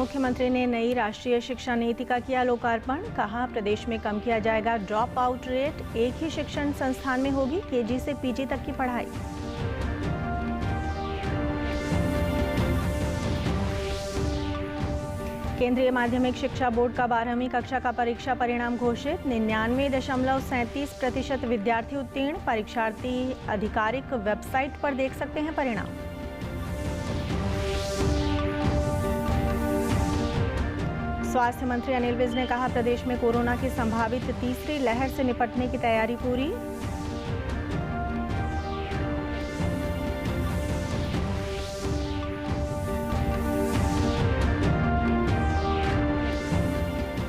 मुख्यमंत्री ने नई राष्ट्रीय शिक्षा नीति का किया लोकार्पण। कहा, प्रदेश में कम किया जाएगा ड्रॉप आउट रेट। एक ही शिक्षण संस्थान में होगी केजी से पीजी तक की पढ़ाई। केंद्रीय माध्यमिक शिक्षा बोर्ड का 12वीं कक्षा का परीक्षा परिणाम घोषित। 99.37% विद्यार्थी उत्तीर्ण। परीक्षार्थी आधिकारिक वेबसाइट पर देख सकते हैं परिणाम। स्वास्थ्य मंत्री अनिल विज ने कहा, प्रदेश में कोरोना की संभावित तीसरी लहर से निपटने की तैयारी पूरी।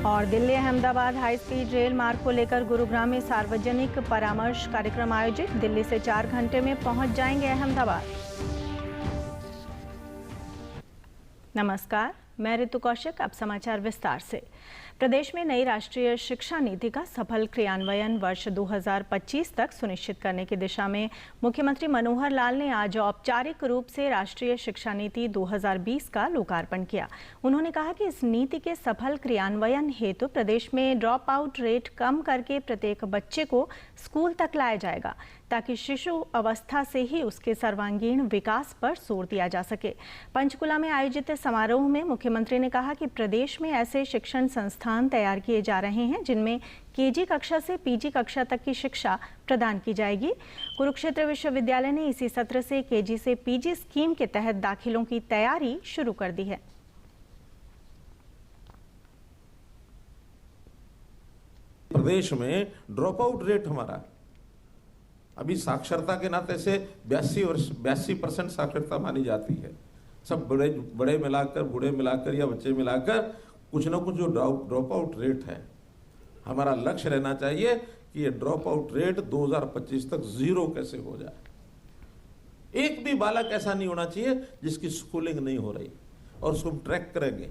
और Delhi Ahmedabad high speed rail मार्ग को लेकर गुरुग्राम में सार्वजनिक परामर्श कार्यक्रम आयोजित। दिल्ली से 4 घंटे में पहुंच जाएंगे अहमदाबाद। नमस्कार, मैं ऋतु कौशिक। अब समाचार विस्तार से। प्रदेश में नई राष्ट्रीय शिक्षा नीति का सफल क्रियान्वयन वर्ष 2025 तक सुनिश्चित करने की दिशा में मुख्यमंत्री मनोहर लाल ने आज औपचारिक रूप से राष्ट्रीय शिक्षा नीति 2020 का लोकार्पण किया। उन्होंने कहा कि इस नीति के सफल क्रियान्वयन हेतु प्रदेश में ड्रॉप आउट रेट कम करके प्रत्येक बच्चे को स्कूल तक लाया जाएगा, ताकि शिशु अवस्था से ही उसके सर्वांगीण विकास पर जोर दिया जा सके। पंचकुला में आयोजित समारोह में मुख्यमंत्री ने कहा कि प्रदेश में ऐसे शिक्षण संस्थान तैयार किए जा रहे हैं जिनमें केजी कक्षा से पीजी कक्षा तक की शिक्षा प्रदान की जाएगी। कुरुक्षेत्र विश्वविद्यालय ने इसी सत्र से केजी से पीजी स्कीम के तहत दाखिलों की तैयारी शुरू कर दी है। प्रदेश में ड्रॉप आउट रेट हमारा अभी साक्षरता के नाते से 82% साक्षरता मानी जाती है। सब बड़े मिलाकर, बूढ़े मिलाकर या बच्चे मिलाकर कुछ ना कुछ जो ड्रॉप आउट रेट है, हमारा लक्ष्य रहना चाहिए कि ये ड्रॉप आउट रेट 2025 तक 0 कैसे हो जाए। एक भी बालक ऐसा नहीं होना चाहिए जिसकी स्कूलिंग नहीं हो रही, और उसको हम ट्रैक करेंगे।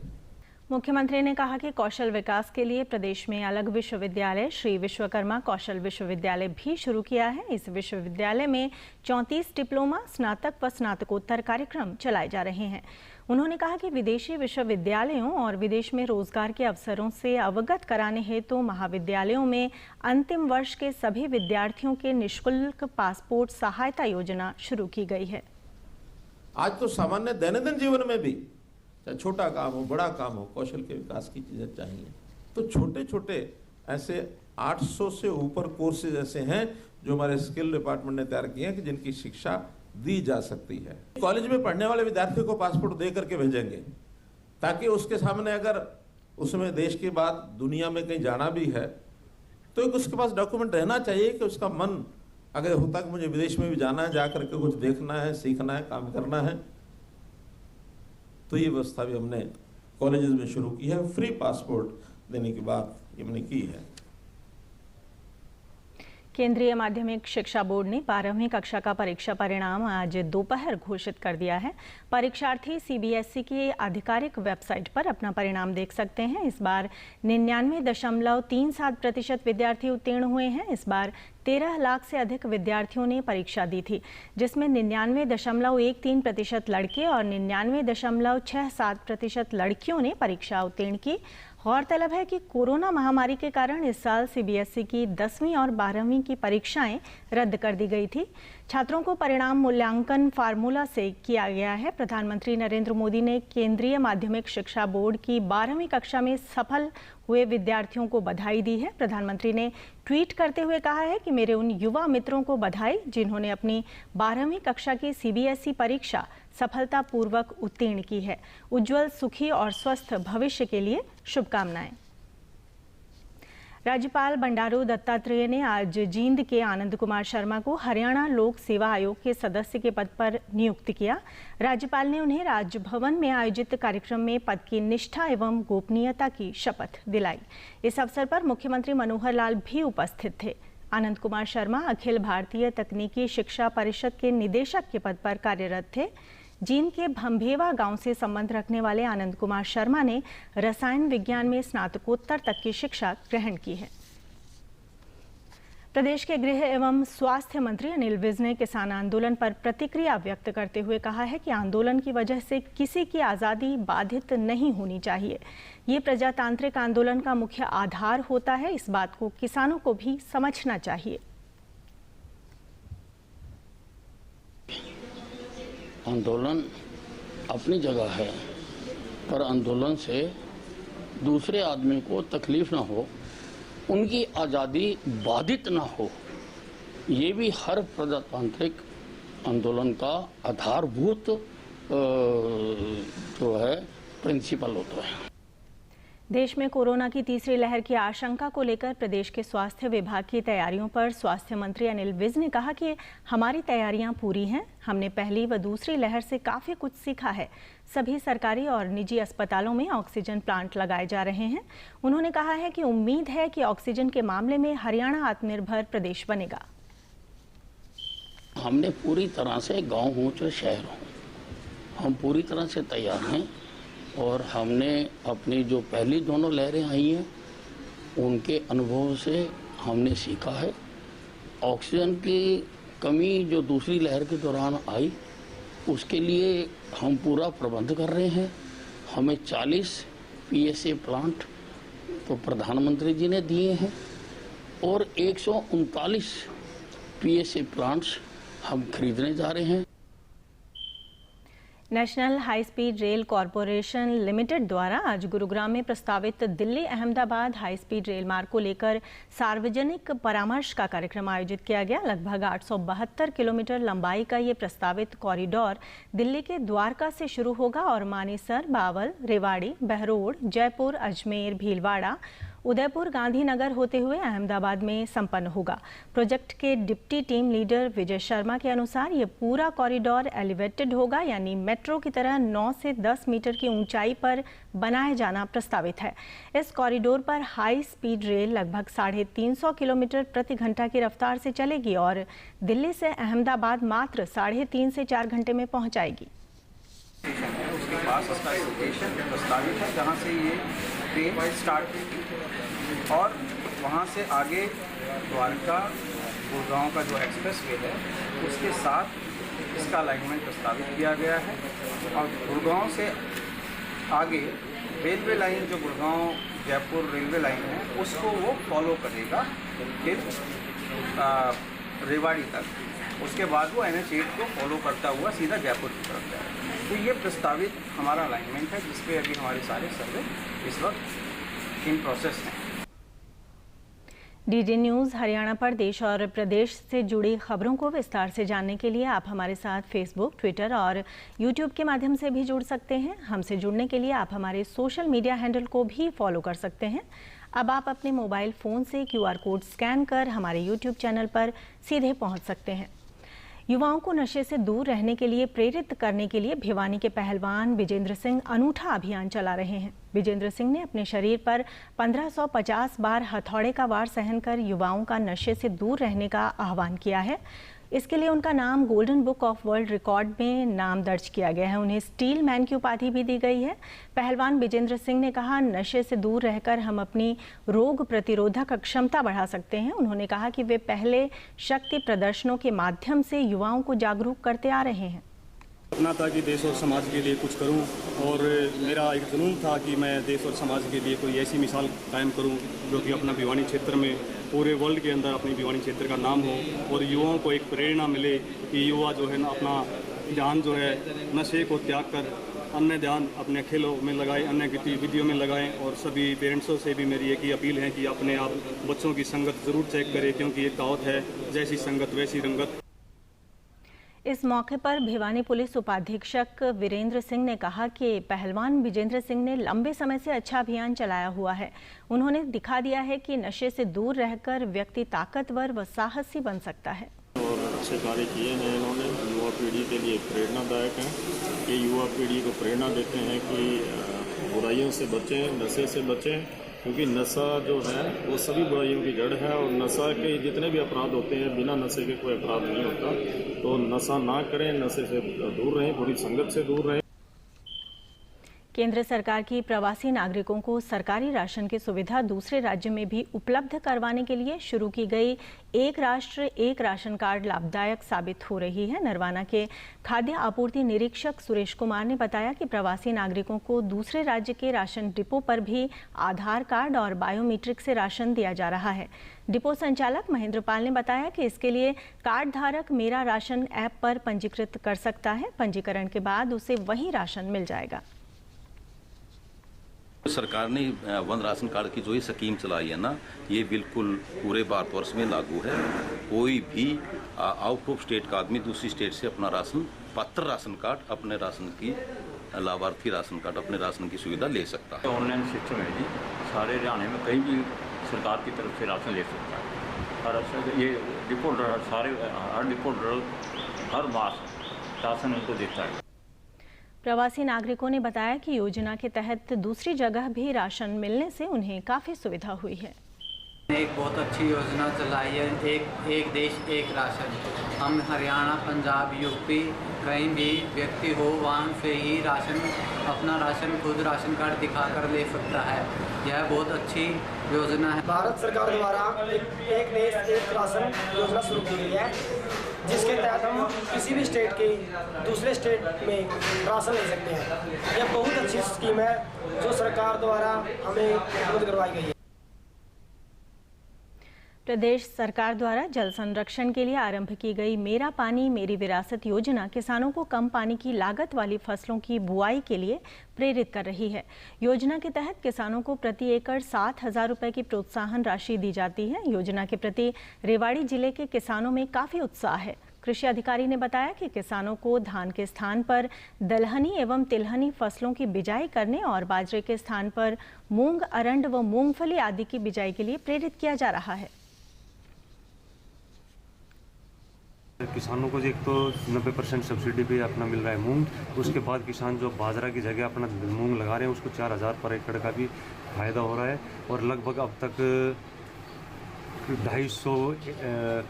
मुख्यमंत्री ने कहा कि कौशल विकास के लिए प्रदेश में अलग विश्वविद्यालय श्री विश्वकर्मा कौशल विश्वविद्यालय भी शुरू किया है। इस विश्वविद्यालय में 34 डिप्लोमा, स्नातक व स्नातकोत्तर कार्यक्रम चलाए जा रहे हैं। उन्होंने कहा कि विदेशी विश्वविद्यालयों और विदेश में रोजगार के अवसरों से अवगत कराने हेतु महाविद्यालयों में अंतिम वर्ष के सभी विद्यार्थियों के निःशुल्क पासपोर्ट सहायता योजना शुरू की गई है। आज तो सामान्य दैनंदिन जीवन में भी चाहे छोटा काम हो, बड़ा काम हो, कौशल के विकास की चीजें चाहिए। तो छोटे छोटे ऐसे 800 से ऊपर कोर्सेज ऐसे हैं जो हमारे स्किल डिपार्टमेंट ने तैयार किए हैं कि जिनकी शिक्षा दी जा सकती है। कॉलेज में पढ़ने वाले विद्यार्थियों को पासपोर्ट दे करके भेजेंगे, ताकि उसके सामने अगर उसमें देश के बाद दुनिया में कहीं जाना भी है तो एक उसके पास डॉक्यूमेंट रहना चाहिए कि उसका मन अगर होता कि मुझे विदेश में भी जाना है, जा करके कुछ देखना है, सीखना है, काम करना है, तो ये व्यवस्था भी हमने कॉलेजेस में शुरू की है। फ्री पासपोर्ट देने की बात हमने की है। केंद्रीय माध्यमिक शिक्षा बोर्ड ने 12वीं कक्षा का परीक्षा परिणाम आज दोपहर घोषित कर दिया है। परीक्षार्थी सीबीएसई की आधिकारिक वेबसाइट पर अपना परिणाम देख सकते हैं। इस बार 99.37% विद्यार्थी उत्तीर्ण हुए हैं। इस बार 13 लाख से अधिक विद्यार्थियों ने परीक्षा दी थी, जिसमें 99.13% लड़के और 99.67% लड़कियों ने परीक्षा उत्तीर्ण की। गौरतलब है कि कोरोना महामारी के कारण इस साल सीबीएसई की 10वीं और 12वीं की परीक्षाएं रद्द कर दी गई थी। छात्रों को परिणाम मूल्यांकन फार्मूला से किया गया है। प्रधानमंत्री नरेंद्र मोदी ने केंद्रीय माध्यमिक शिक्षा बोर्ड की 12वीं कक्षा में सफल हुए विद्यार्थियों को बधाई दी है। प्रधानमंत्री ने ट्वीट करते हुए कहा है कि मेरे उन युवा मित्रों को बधाई जिन्होंने अपनी 12वीं कक्षा की सीबीएसई परीक्षा सफलतापूर्वक उत्तीर्ण की है। उज्जवल, सुखी और स्वस्थ भविष्य के लिए शुभकामनाएं। राज्यपाल बंडारू दत्तात्रेय ने आज जींद के आनंद कुमार शर्मा को हरियाणा लोक सेवा आयोग के सदस्य के पद पर नियुक्त किया। राज्यपाल ने उन्हें राजभवन में आयोजित कार्यक्रम में पद की निष्ठा एवं गोपनीयता की शपथ दिलाई। इस अवसर पर मुख्यमंत्री मनोहर लाल भी उपस्थित थे। आनंद कुमार शर्मा अखिल भारतीय तकनीकी शिक्षा परिषद के निदेशक के पद पर कार्यरत थे। जींद के भंभेवा गांव से संबंध रखने वाले आनंद कुमार शर्मा ने रसायन विज्ञान में स्नातकोत्तर तक की शिक्षा ग्रहण की है। प्रदेश के गृह एवं स्वास्थ्य मंत्री अनिल विज ने किसान आंदोलन पर प्रतिक्रिया व्यक्त करते हुए कहा है कि आंदोलन की वजह से किसी की आज़ादी बाधित नहीं होनी चाहिए। ये प्रजातांत्रिक आंदोलन का मुख्य आधार होता है। इस बात को किसानों को भी समझना चाहिए। आंदोलन अपनी जगह है, पर आंदोलन से दूसरे आदमी को तकलीफ ना हो, उनकी आज़ादी बाधित ना हो, ये भी हर प्रजातांत्रिक आंदोलन का आधारभूत जो है प्रिंसिपल होता है। देश में कोरोना की तीसरी लहर की आशंका को लेकर प्रदेश के स्वास्थ्य विभाग की तैयारियों पर स्वास्थ्य मंत्री अनिल विज ने कहा कि हमारी तैयारियां पूरी हैं। हमने पहली व दूसरी लहर से काफ़ी कुछ सीखा है। सभी सरकारी और निजी अस्पतालों में ऑक्सीजन प्लांट लगाए जा रहे हैं। उन्होंने कहा है कि उम्मीद है कि ऑक्सीजन के मामले में हरियाणा आत्मनिर्भर प्रदेश बनेगा। हमने पूरी तरह से गाँव हो चाहे शहर हो, हम पूरी तरह से तैयार हैं और हमने अपनी जो पहली दोनों लहरें आई हैं उनके अनुभव से हमने सीखा है। ऑक्सीजन की कमी जो दूसरी लहर के दौरान आई उसके लिए हम पूरा प्रबंध कर रहे हैं। हमें 40 PSA प्लांट तो प्रधानमंत्री जी ने दिए हैं और 139 PSA प्लांट्स हम खरीदने जा रहे हैं। National high speed rail corporation limited द्वारा आज गुरुग्राम में प्रस्तावित Delhi Ahmedabad high speed rail मार्ग को लेकर सार्वजनिक परामर्श का कार्यक्रम आयोजित किया गया। लगभग 872 किलोमीटर लंबाई का ये प्रस्तावित कॉरिडोर दिल्ली के द्वारका से शुरू होगा और मानेसर, बावल, रेवाड़ी, बहरोड, जयपुर, अजमेर, भीलवाड़ा, उदयपुर, गांधीनगर होते हुए अहमदाबाद में संपन्न होगा। प्रोजेक्ट के deputy team leader Vijay Sharma के अनुसार ये पूरा कॉरिडोर एलिवेटेड होगा, यानी मेट्रो की तरह 9 से 10 मीटर की ऊंचाई पर बनाया जाना प्रस्तावित है। इस कॉरिडोर पर हाई स्पीड रेल लगभग 350 किलोमीटर प्रति घंटा की रफ्तार से चलेगी और दिल्ली से अहमदाबाद मात्र 3.5 से 4 घंटे में पहुँच जाएगी। उसके पास इसका स्टेशन प्रस्तावित है जहाँ से ये ट्रेन स्टार्ट होगी और वहाँ से आगे द्वारका गुड़गांव का जो एक्सप्रेस वे है उसके साथ इसका अलाइनमेंट प्रस्तावित किया गया है। और गुड़गांव से आगे रेलवे लाइन जो गुड़गांव जयपुर रेलवे लाइन है उसको वो फॉलो करेगा फिर रेवाड़ी तक। उसके बाद वो NH8 को फॉलो करता हुआ सीधा जयपुर की तरफ जाएगा। तो ये प्रस्तावित हमारा अलाइनमेंट है जिसपे अभी हमारे सारे सर्वे इस वक्त इन प्रोसेस हैं। DD न्यूज़ हरियाणा पर देश और प्रदेश से जुड़ी खबरों को विस्तार से जानने के लिए आप हमारे साथ फेसबुक, ट्विटर और यूट्यूब के माध्यम से भी जुड़ सकते हैं। हमसे जुड़ने के लिए आप हमारे सोशल मीडिया हैंडल को भी फॉलो कर सकते हैं। अब आप अपने मोबाइल फ़ोन से QR कोड स्कैन कर हमारे यूट्यूब चैनल पर सीधे पहुंच सकते हैं। युवाओं को नशे से दूर रहने के लिए प्रेरित करने के लिए भिवानी के पहलवान विजेंद्र सिंह अनूठा अभियान चला रहे हैं। विजेंद्र सिंह ने अपने शरीर पर 1550 बार हथौड़े का वार सहकर युवाओं का नशे से दूर रहने का आह्वान किया है। इसके लिए उनका नाम golden book of world record में नाम दर्ज किया गया है। उन्हें स्टील मैन की उपाधि भी दी गई है। पहलवान विजेंद्र सिंह ने कहा, नशे से दूर रहकर हम अपनी रोग प्रतिरोधक क्षमता बढ़ा सकते हैं। उन्होंने कहा कि वे पहले शक्ति प्रदर्शनों के माध्यम से युवाओं को जागरूक करते आ रहे हैं। अपना था कि देश और समाज के लिए कुछ करूं और मेरा एक जुनून था कि मैं देश और समाज के लिए कोई ऐसी मिसाल कायम करूं जो कि अपना भिवानी क्षेत्र में पूरे वर्ल्ड के अंदर अपनी भिवानी क्षेत्र का नाम हो और युवाओं को एक प्रेरणा मिले कि युवा जो है ना अपना ध्यान जो है नशे को त्याग कर अन्य ध्यान अपने खेलों में लगाएं, अन्य गतिविधियों में लगाएं। और सभी पेरेंट्सों से भी मेरी एक ही अपील है कि अपने आप बच्चों की संगत ज़रूर चेक करें, क्योंकि एक कहावत है, जैसी संगत वैसी रंगत। इस मौके पर भिवानी पुलिस उपाधीक्षक वीरेंद्र सिंह ने कहा कि पहलवान विजेंद्र सिंह ने लंबे समय से अच्छा अभियान चलाया हुआ है। उन्होंने दिखा दिया है कि नशे से दूर रहकर व्यक्ति ताकतवर व साहसी बन सकता है। और अच्छे कार्य किए हैं इन्होंने, युवा पीढ़ी के लिए प्रेरणादायक हैं। ये युवा पीढ़ी को प्रेरणा देते हैं कि बुराइयों से बचें, नशे से बचें, क्योंकि नशा जो है वो सभी बुराइयों की जड़ है और नशा के जितने भी अपराध होते हैं बिना नशे के कोई अपराध नहीं होता। तो नशा ना करें, नशे से दूर रहें, बुरी संगत से दूर रहें। केंद्र सरकार की प्रवासी नागरिकों को सरकारी राशन की सुविधा दूसरे राज्य में भी उपलब्ध करवाने के लिए शुरू की गई एक राष्ट्र एक राशन कार्ड लाभदायक साबित हो रही है। नरवाना के खाद्य आपूर्ति निरीक्षक सुरेश कुमार ने बताया कि प्रवासी नागरिकों को दूसरे राज्य के राशन डिपो पर भी आधार कार्ड और बायोमीट्रिक से राशन दिया जा रहा है। डिपो संचालक महेंद्र पाल ने बताया कि इसके लिए कार्ड धारक मेरा राशन ऐप पर पंजीकृत कर सकता है। पंजीकरण के बाद उसे वहीं राशन मिल जाएगा। सरकार ने वन राशन कार्ड की जो ये स्कीम चलाई है ना, ये बिल्कुल पूरे भारतवर्ष में लागू है। कोई भी आउट ऑफ स्टेट का आदमी दूसरी स्टेट से अपना राशन पात्र राशन कार्ड अपने राशन की लाभार्थी राशन कार्ड अपने राशन की सुविधा ले सकता है। ऑनलाइन सिस्टम है जी, सारे हरियाणा में कहीं भी सरकार की तरफ से राशन ले सकता है। और ये डिपो सारे हर डिपो हर मास राशन उनको देता है। प्रवासी नागरिकों ने बताया कि योजना के तहत दूसरी जगह भी राशन मिलने से उन्हें काफ़ी सुविधा हुई है। एक बहुत अच्छी योजना चलाई है, एक देश एक राशन। हम हरियाणा, पंजाब, यूपी कहीं भी व्यक्ति हो वहाँ से ही राशन अपना राशन खुद राशन कार्ड दिखाकर ले सकता है। यह बहुत अच्छी योजना है। भारत सरकार द्वारा एक देश एक राशन योजना शुरू की गई है, जिसके तहत हम किसी भी स्टेट के दूसरे स्टेट में राशन ले सकते हैं। यह बहुत अच्छी स्कीम है जो सरकार द्वारा हमें उपलब्ध करवाई गई है। प्रदेश सरकार द्वारा जल संरक्षण के लिए आरंभ की गई मेरा पानी मेरी विरासत योजना किसानों को कम पानी की लागत वाली फसलों की बुआई के लिए प्रेरित कर रही है। योजना के तहत किसानों को प्रति एकड़ 7,000 रुपए की प्रोत्साहन राशि दी जाती है। योजना के प्रति रेवाड़ी जिले के किसानों में काफ़ी उत्साह है। कृषि अधिकारी ने बताया कि किसानों को धान के स्थान पर दलहनी एवं तिलहनी फसलों की बिजाई करने और बाजरे के स्थान पर मूंग, अरंड व मूंगफली आदि की बिजाई के लिए प्रेरित किया जा रहा है। किसानों को एक तो 90% सब्सिडी पे अपना मिल रहा है मूंग। उसके बाद किसान जो बाजरा की जगह अपना मूंग लगा रहे हैं उसको 4,000 पर एकड़ का भी फायदा हो रहा है और लगभग अब तक 250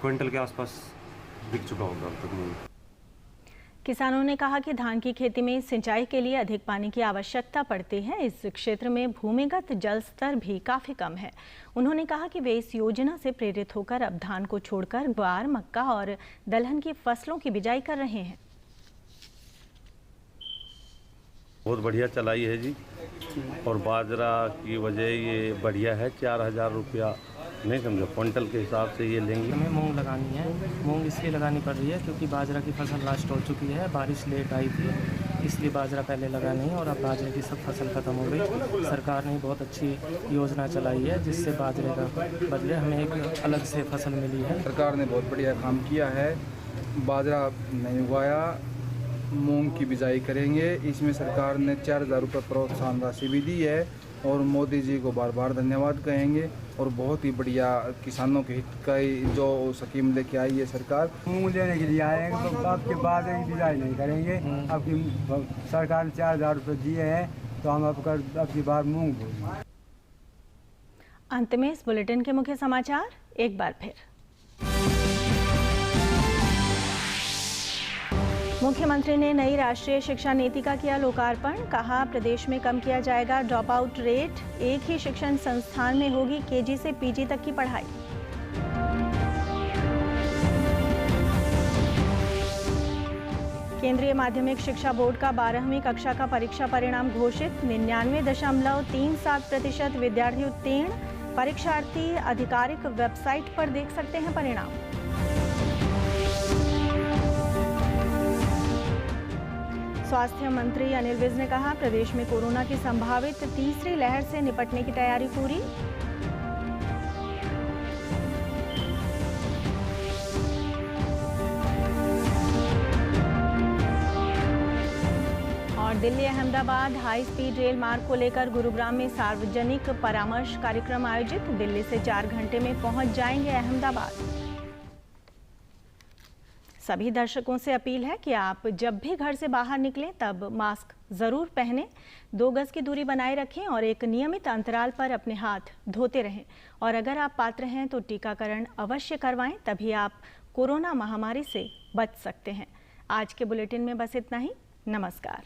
क्विंटल के आसपास बिक चुका होगा अब तक मूंग। किसानों ने कहा कि धान की खेती में सिंचाई के लिए अधिक पानी की आवश्यकता पड़ती है। इस क्षेत्र में भूमिगत जल स्तर भी काफ़ी कम है। उन्होंने कहा कि वे इस योजना से प्रेरित होकर अब धान को छोड़कर ग्वार, मक्का और दलहन की फसलों की बिजाई कर रहे हैं। बहुत बढ़िया चलाई है जी, और बाजरा की वजह ये बढ़िया है। 4,000 रुपया नहीं समझो क्विंटल के हिसाब से ये लेंगे। हमें मूंग लगानी है। मूंग इसलिए लगानी पड़ रही है क्योंकि बाजरा की फसल लास्ट हो चुकी है, बारिश लेट आई थी, इसलिए बाजरा पहले लगा नहीं और अब बाजरे की सब फसल ख़त्म हो गई। सरकार ने बहुत अच्छी योजना चलाई है जिससे बाजरे का बदले हमें एक अलग से फसल मिली है। सरकार ने बहुत बढ़िया काम किया है। बाजरा नहीं उगाया, मूंग की बिजाई करेंगे। इसमें सरकार ने 4,000 रुपये प्रोत्साहन राशि भी दी है और मोदी जी को बार बार धन्यवाद कहेंगे। और बहुत ही बढ़िया किसानों के हित का जो स्कीम लेके आई है सरकार। मूंग लेने के लिए आएंगे तो आपके बाद बिजाई नहीं करेंगे। आपकी सरकार ने 4,000 रुपये दिए हैं तो हम आपकी बार मूंग बोलेंगे। अंत में इस बुलेटिन के मुख्य समाचार एक बार फिर। मुख्यमंत्री ने नई राष्ट्रीय शिक्षा नीति का किया लोकार्पण। कहा प्रदेश में कम किया जाएगा ड्रॉप आउट रेट। एक ही शिक्षण संस्थान में होगी केजी से पीजी तक की पढ़ाई। केंद्रीय माध्यमिक शिक्षा बोर्ड का 12वीं कक्षा का परीक्षा परिणाम घोषित। 99.37% विद्यार्थी उत्तीर्ण। परीक्षार्थी आधिकारिक वेबसाइट पर देख सकते हैं परिणाम। स्वास्थ्य मंत्री अनिल विज ने कहा प्रदेश में कोरोना की संभावित तीसरी लहर से निपटने की तैयारी पूरी। और Delhi Ahmedabad high speed rail मार्ग को लेकर गुरुग्राम में सार्वजनिक परामर्श कार्यक्रम आयोजित। दिल्ली से 4 घंटे में पहुंच जाएंगे अहमदाबाद। सभी दर्शकों से अपील है कि आप जब भी घर से बाहर निकलें तब मास्क ज़रूर पहनें, 2 गज की दूरी बनाए रखें और एक नियमित अंतराल पर अपने हाथ धोते रहें। और अगर आप पात्र हैं तो टीकाकरण अवश्य करवाएं, तभी आप कोरोना महामारी से बच सकते हैं। आज के बुलेटिन में बस इतना ही। नमस्कार।